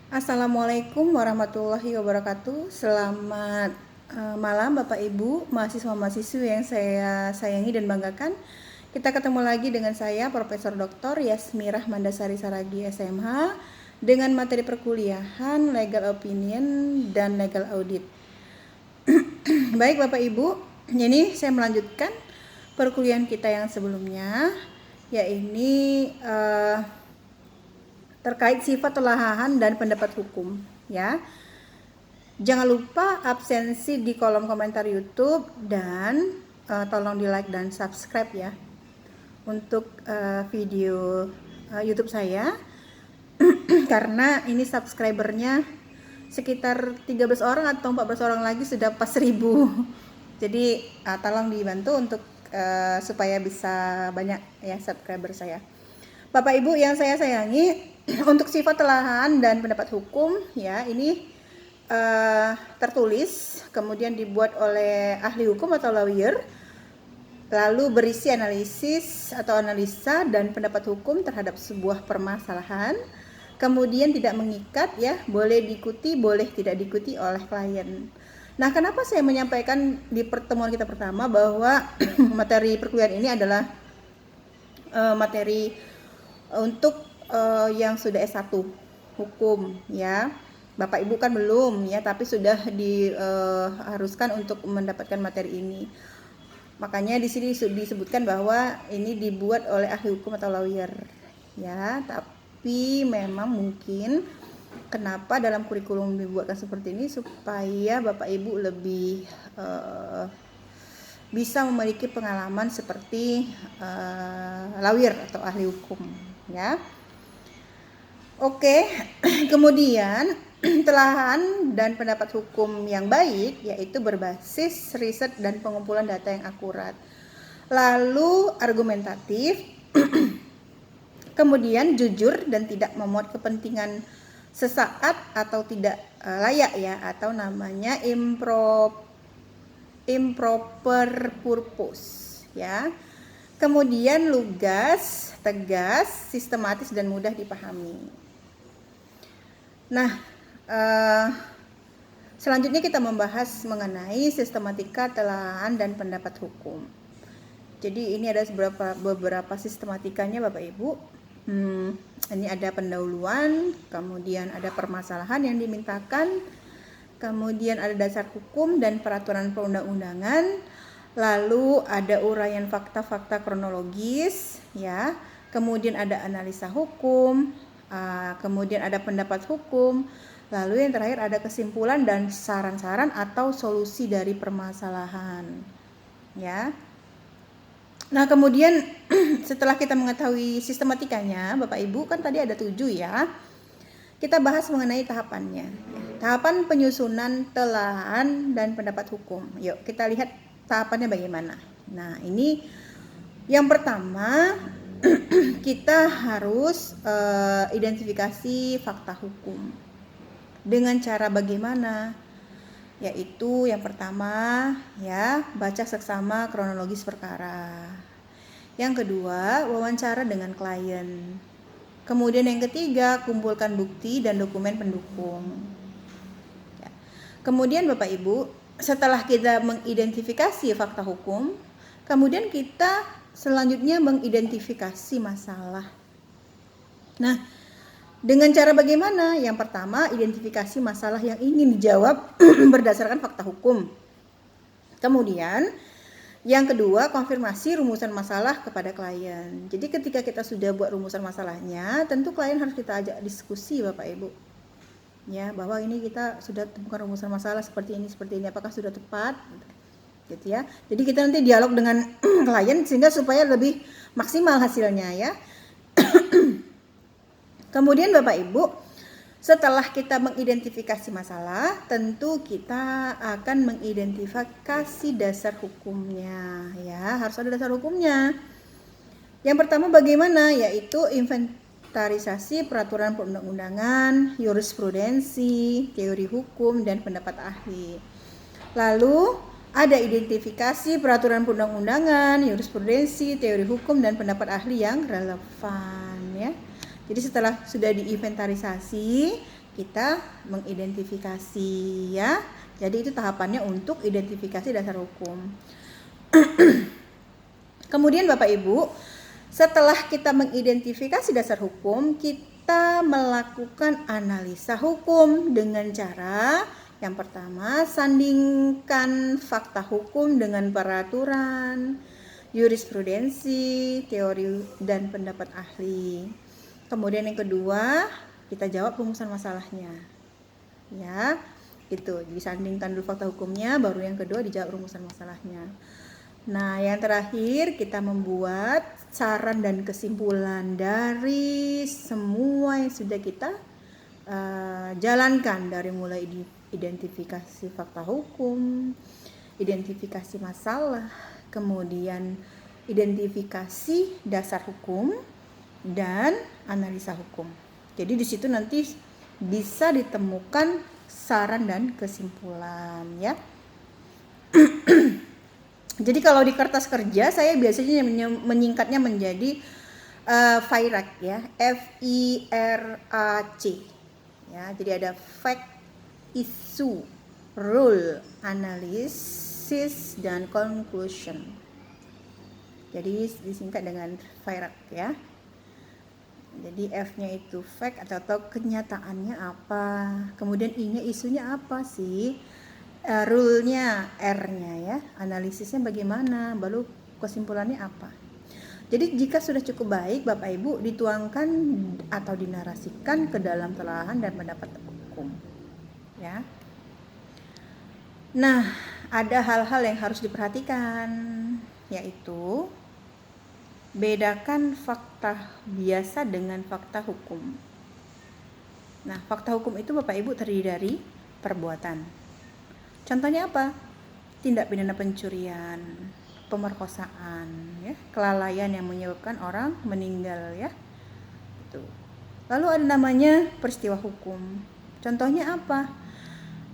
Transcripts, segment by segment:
Assalamualaikum warahmatullahi wabarakatuh. Selamat malam Bapak Ibu, mahasiswa-mahasiswi yang saya sayangi dan banggakan. Kita ketemu lagi dengan saya Profesor Dr. Yasmirah Mandasari Saragi SMH dengan materi perkuliahan Legal Opinion dan Legal Audit. Baik Bapak Ibu, ini saya melanjutkan perkuliahan kita yang sebelumnya, yaitu terkait sifat telahan dan pendapat hukum, ya. Jangan lupa absensi di kolom komentar YouTube dan tolong di like dan subscribe ya untuk video YouTube saya karena ini subscribernya sekitar 13 orang atau 14 orang lagi sudah pas 1000. Jadi tolong dibantu untuk supaya bisa banyak ya subscriber saya. Bapak Ibu yang saya sayangi, untuk sifat telahan dan pendapat hukum ya ini tertulis kemudian dibuat oleh ahli hukum atau lawyer, lalu berisi analisis atau analisa dan pendapat hukum terhadap sebuah permasalahan, kemudian tidak mengikat ya, boleh diikuti boleh tidak diikuti oleh klien. Nah, kenapa saya menyampaikan di pertemuan kita pertama bahwa materi perkuliahan ini adalah materi untuk yang sudah S1 hukum ya. Bapak Ibu kan belum ya, tapi sudah diharuskan untuk mendapatkan materi ini. Makanya di sini disebutkan bahwa ini dibuat oleh ahli hukum atau lawyer ya. Tapi memang mungkin kenapa dalam kurikulum dibuatkan seperti ini supaya Bapak Ibu lebih bisa memiliki pengalaman seperti lawyer atau ahli hukum ya. Oke, kemudian telahan dan pendapat hukum yang baik yaitu berbasis riset dan pengumpulan data yang akurat, lalu argumentatif, kemudian jujur dan tidak memuat kepentingan sesaat atau tidak layak ya, atau namanya improper purpose ya. Kemudian lugas, tegas, sistematis dan mudah dipahami. Nah, selanjutnya kita membahas mengenai sistematika telahan dan pendapat hukum. Jadi ini ada beberapa sistematikanya Bapak Ibu. Ini ada pendahuluan, kemudian ada permasalahan yang dimintakan, kemudian ada dasar hukum dan peraturan perundang-undangan, lalu ada uraian fakta-fakta kronologis ya, kemudian ada analisa hukum, kemudian ada pendapat hukum, lalu yang terakhir ada kesimpulan dan saran-saran atau solusi dari permasalahan ya. Nah, kemudian setelah kita mengetahui sistematikanya Bapak Ibu, kan tadi ada 7 ya, kita bahas mengenai tahapannya ya. Tahapan penyusunan telahan dan pendapat hukum. Yuk kita lihat tahapannya bagaimana. Nah, ini yang pertama kita harus identifikasi fakta hukum. Dengan cara bagaimana? Yaitu yang pertama ya, baca seksama kronologis perkara. Yang kedua, wawancara dengan klien. Kemudian yang ketiga, kumpulkan bukti dan dokumen pendukung. Ya. Kemudian Bapak Ibu, setelah kita mengidentifikasi fakta hukum, kemudian kita selanjutnya mengidentifikasi masalah. Nah, dengan cara bagaimana? Yang pertama, identifikasi masalah yang ingin dijawab berdasarkan fakta hukum. Kemudian, yang kedua, konfirmasi rumusan masalah kepada klien. Jadi ketika kita sudah buat rumusan masalahnya, tentu klien harus kita ajak diskusi Bapak Ibu. Ya, bahwa ini kita sudah temukan rumusan masalah seperti ini, apakah sudah tepat? Gitu ya. Jadi kita nanti dialog dengan klien sehingga supaya lebih maksimal hasilnya ya. Kemudian Bapak Ibu, setelah kita mengidentifikasi masalah, tentu kita akan mengidentifikasi dasar hukumnya ya, harus ada dasar hukumnya. Yang pertama bagaimana? Yaitu inventarisasi peraturan perundang-undangan, jurisprudensi, teori hukum dan pendapat ahli. Lalu ada identifikasi peraturan perundang-undangan, jurisprudensi, teori hukum dan pendapat ahli yang relevan ya. Jadi setelah sudah diinventarisasi, kita mengidentifikasi ya. Jadi itu tahapannya untuk identifikasi dasar hukum. Kemudian Bapak Ibu, setelah kita mengidentifikasi dasar hukum, kita melakukan analisa hukum dengan cara yang pertama, sandingkan fakta hukum dengan peraturan, jurisprudensi, teori dan pendapat ahli. Kemudian yang kedua, kita jawab rumusan masalahnya. Ya, gitu. Disandingkan dulu fakta hukumnya, baru yang kedua dijawab rumusan masalahnya. Nah, yang terakhir kita membuat saran dan kesimpulan dari semua yang sudah kita jalankan, dari mulai identifikasi fakta hukum, identifikasi masalah, kemudian identifikasi dasar hukum dan analisa hukum. Jadi di situ nanti bisa ditemukan saran dan kesimpulan ya. Jadi kalau di kertas kerja saya biasanya menyingkatnya menjadi FIRAC ya, FIRAC ya. Jadi ada fact, issue, rule, analysis dan conclusion. Jadi disingkat dengan FIRAC ya. Jadi F-nya itu fact atau kenyataannya apa, kemudian I-nya isunya apa sih, rule-nya, R-nya ya, analisisnya bagaimana, baru kesimpulannya apa. Jadi jika sudah cukup baik Bapak Ibu, dituangkan atau dinarasikan ke dalam telahan dan pendapat hukum ya. Nah, ada hal-hal yang harus diperhatikan, yaitu bedakan fakta biasa dengan fakta hukum. Nah, fakta hukum itu Bapak Ibu terdiri dari perbuatan. Contohnya apa? Tindak pidana pencurian, pemerkosaan, ya, kelalaian yang menyebabkan orang meninggal, ya. Itu. Lalu ada namanya peristiwa hukum. Contohnya apa?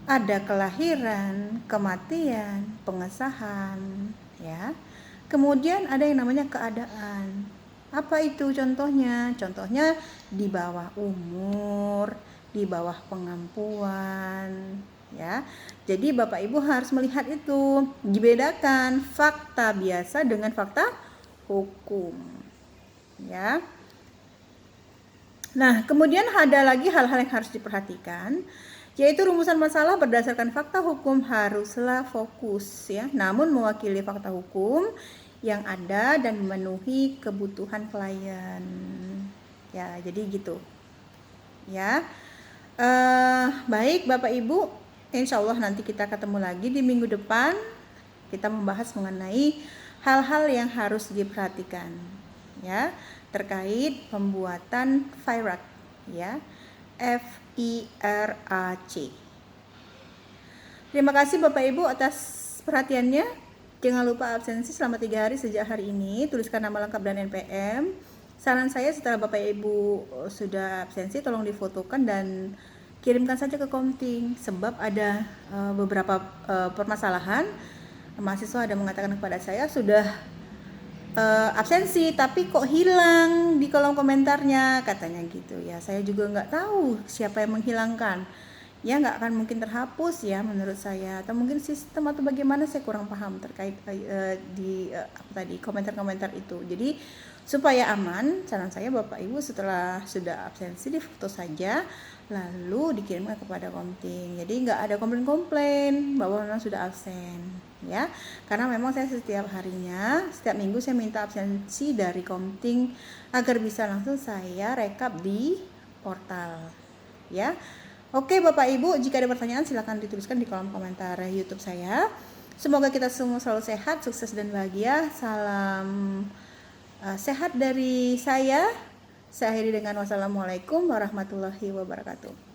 Ada kelahiran, kematian, pengesahan, ya. Kemudian ada yang namanya keadaan. Apa itu contohnya? Contohnya di bawah umur, di bawah pengampuan, ya. Jadi Bapak Ibu harus melihat itu, dibedakan fakta biasa dengan fakta hukum, ya. Nah, kemudian ada lagi hal-hal yang harus diperhatikan, yaitu rumusan masalah berdasarkan fakta hukum haruslah fokus ya, namun mewakili fakta hukum yang ada dan memenuhi kebutuhan klien. Ya, jadi gitu. Ya, baik Bapak Ibu, insya Allah nanti kita ketemu lagi di minggu depan. Kita membahas mengenai hal-hal yang harus diperhatikan, ya, terkait pembuatan FIRAC, ya, FIRAC. Terima kasih Bapak Ibu atas perhatiannya. Jangan lupa absensi selama 3 hari sejak hari ini. Tuliskan nama lengkap dan NPM. Saran saya setelah Bapak Ibu sudah absensi, tolong difotokan dan kirimkan saja ke Komting. Sebab ada beberapa permasalahan. Mahasiswa ada mengatakan kepada saya sudah absensi tapi kok hilang di kolom komentarnya, katanya gitu ya. Saya juga nggak tahu siapa yang menghilangkan. Ya, nggak akan mungkin terhapus ya menurut saya, atau mungkin sistem atau bagaimana, saya kurang paham terkait di komentar-komentar itu. Jadi supaya aman, saran saya Bapak Ibu setelah sudah absensi difoto saja lalu dikirimkan kepada Komting. Jadi nggak ada komplain-komplain bahwa memang sudah absen ya, karena memang saya setiap harinya, setiap minggu saya minta absensi dari Komting agar bisa langsung saya rekap di portal ya. Oke Bapak Ibu, jika ada pertanyaan silakan dituliskan di kolom komentar YouTube saya. Semoga kita semua selalu sehat, sukses dan bahagia. Salam sehat dari saya. Saya akhiri dengan wassalamualaikum warahmatullahi wabarakatuh.